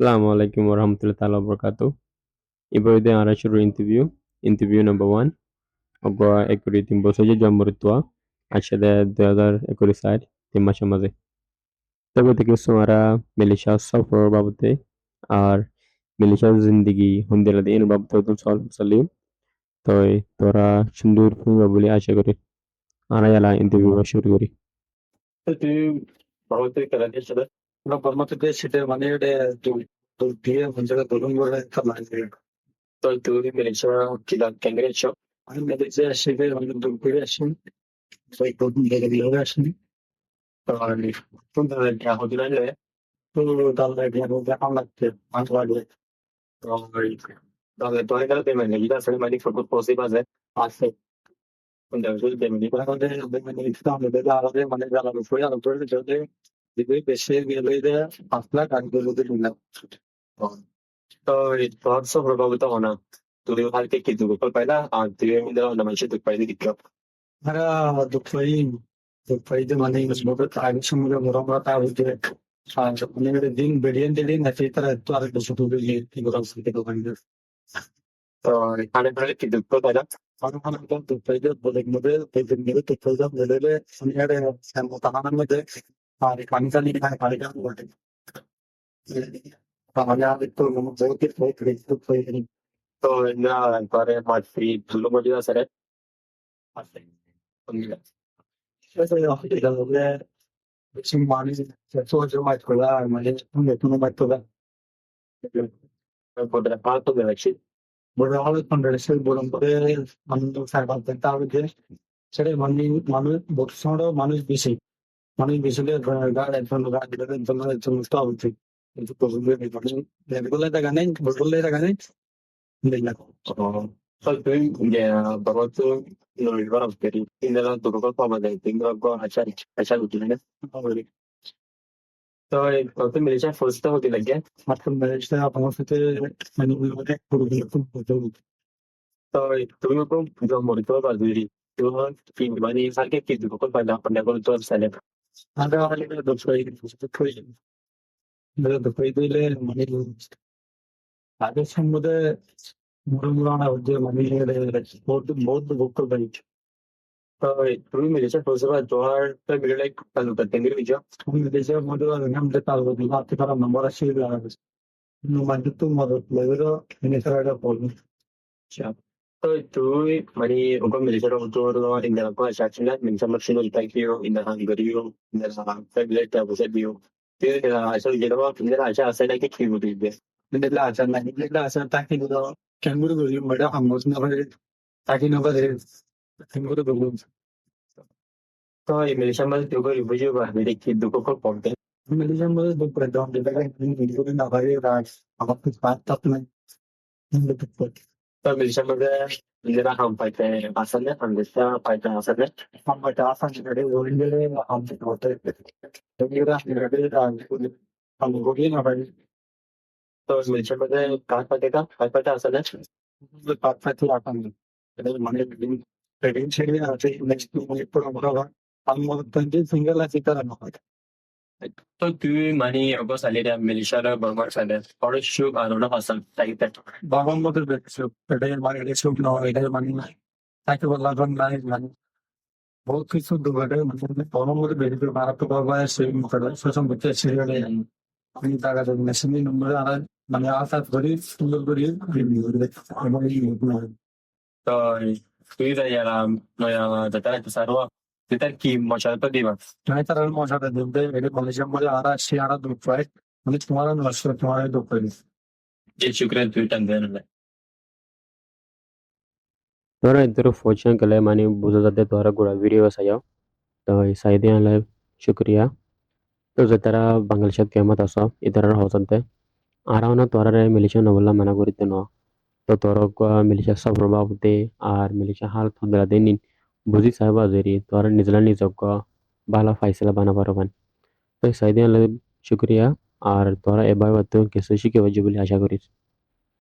Assalamu alaikum warahmatullahi taala wabarakatuh. Ibadah yang ada syuruh interview number one. Ogwa ekuri timbo soje jamurutwa. Ashada 2021 timmasha maze. তবে থেকে সুমারা মিলিশা সফর বাবতে আর মিলিশা জিন্দিগি হুন্দিলা দিন বাবতে তুম সালিম তই তোরা সুন্দর ফুলবা বলে আশা করি আনায়ালা ইন্টারভিউ শুরু করি Tutti Bhagavad Gita una formato che siete maniere tu dia menjaga tolong boleh kamar तो तू भी मेरे से किला कैंगरे शो और मेरे से ऐसे भी हम लोग पूरे ऐसे तो एक दो दिन लगे भी होगा ऐसे और तुम तो क्या हो गया ले तो डाल दे दिया वो क्या काम लगते पांच बार ले और डाल तो है क्या मैंने इधर से मैंने फोटो पोस्ट ही बस है आज से तुम जब से मैंने पता कर दे मैंने इसका हमने बेटा आ गए मैंने डाला तो फोया तो थोड़े से चलते दिव्य पेशे भी ले दे असला काट के लोग ढूंढना तो बहुत सब प्रभावित होना तुझे हर के कितने को पहला तुझे मेरा नाम से तो पहले दिखा Para Dubai the money was more time some Murama with the din billion din etc. to other to be able तो खाने पीने की दिक्कत है ना खाना खाना तो पहले बोले मुझे पहले मेरे तो पहले मेरे सुनिए हम बताना में दे पानी का नहीं खाने पानी का बोलते पानी आ तो मुझे के तो पहले तो इंदिरा पर मार्ची फुल्लो मजा सर 그래서 원래 지금 많이 소주 마시거나 많이 돈 마시거나 보다 파도 되지 বড় হলে কন্ট্রাক্টর বলুন করে মানুষ সার্ভার দেনটা হবে সেটা মানুষ বছর মানুষ বেশি গাড়ি একজন সমস্ত হচ্ছে কিন্তু প্রবলেম রেগুলার টাকা নেই বললে টাকা নেই দেখলাম Poi bago to Lord Gary, inala to ko pa maday tingro ko acha utile तो तो मेरे से फर्स्ट होती लग गया मतलब मेरे से आप हमसे तो मैंने बोला पूरी तो तुम्हें को जो मॉनिटर कर दी तो फिर मैंने साल के किसी को पढ़ना पढ़ना को तो साले आधा वाले को तो कोई मेरे तो कोई दिले मैंने आगे समुद्र मुरमुराना उद्योग मैंने बहुत बुक कर तुम्ही मेरेच्या प्रोसेसवर जोहार तर मिळेल एक चालू करते मी विचार तुम्ही त्याच्यामध्ये नंबर चालू होती आपली खरा नंबर अशी म्हणजे तू मदत लेवल मिनिसरायला बोलून तो तुम्ही म्हणजे उगम मेरेच्या रोजवर इंडिया को शासना मिनिसर मशीन होता की इंडिया गरीब इंडिया फॅमिली त्या बसेट बियो ते असं जेव्हा इंडिया अशा असायला की खेळ होती इंडियाला अशा नाही इंडियाला असं टाकी होतं कॅंगुरू गरीब मडा हमोस न टाकी नको कॅंगुरू गरीब Poi me li sembra che poi facevo vedere che dopo col ponte. Me li sembra che prendo di una varietà a quanto fatta poi me li sembra che era un paio passare quando sta paio passare un paio passare che volere a un volte quindi era che quando governo poi me li sembra che paio passare paio passare quando mane trading share আছে next program আমি single আছি তারা নহয় তো তুই মানে অগো সালিরা মিলিশারা বর্মার সালে পরশু আর ওরা হাসান তাইতে বাবার মতো দেখছো এটাই মানে দেখছো না এটাই মানে নাই তাকে বললাম নাই মানে বহুত কিছু দুর্ঘটনা মানে বাবার মতো বেরিয়ে মারাত্ম বাবা সেই মুখে শোষণ করতে ছেড়ে আমি টাকা দেব মেশিনের নম্বরে আর মানে আশা করি সুন্দর করে রিভিউ করে এবং এই তো তুই যাই আর নয়া যেটা সারোয়া Perché moçada di ma. Noi tra il moçada di vede quando siamo alla si ara do fai, quando tomara no nostro tomara do fai. Je shukran tu tandene. তোরা ইন্তর ফোচন গলে মানে বুঝা যাতে তোরা গুড়া ভিডিও সাজাও তো সাইদে আলে শুক্রিয়া তো যে তারা বাংলাদেশত কেমত আস ইতারার হসনতে আরাও না তোরারে মিলিশন নবল্লা মানা করিতে ন তো তোর মিলিশা সব প্রভাবতে আর মিলিশা হাল থন্দরা দিন বুঝি সাহেবা জেরি তোরা নিজলা নিজক ভালো ফাইসলা বানা পারবান তো সাইদে আলে শুক্রিয়া আর তোরা এবার কিছু শিখে বলি আশা করিস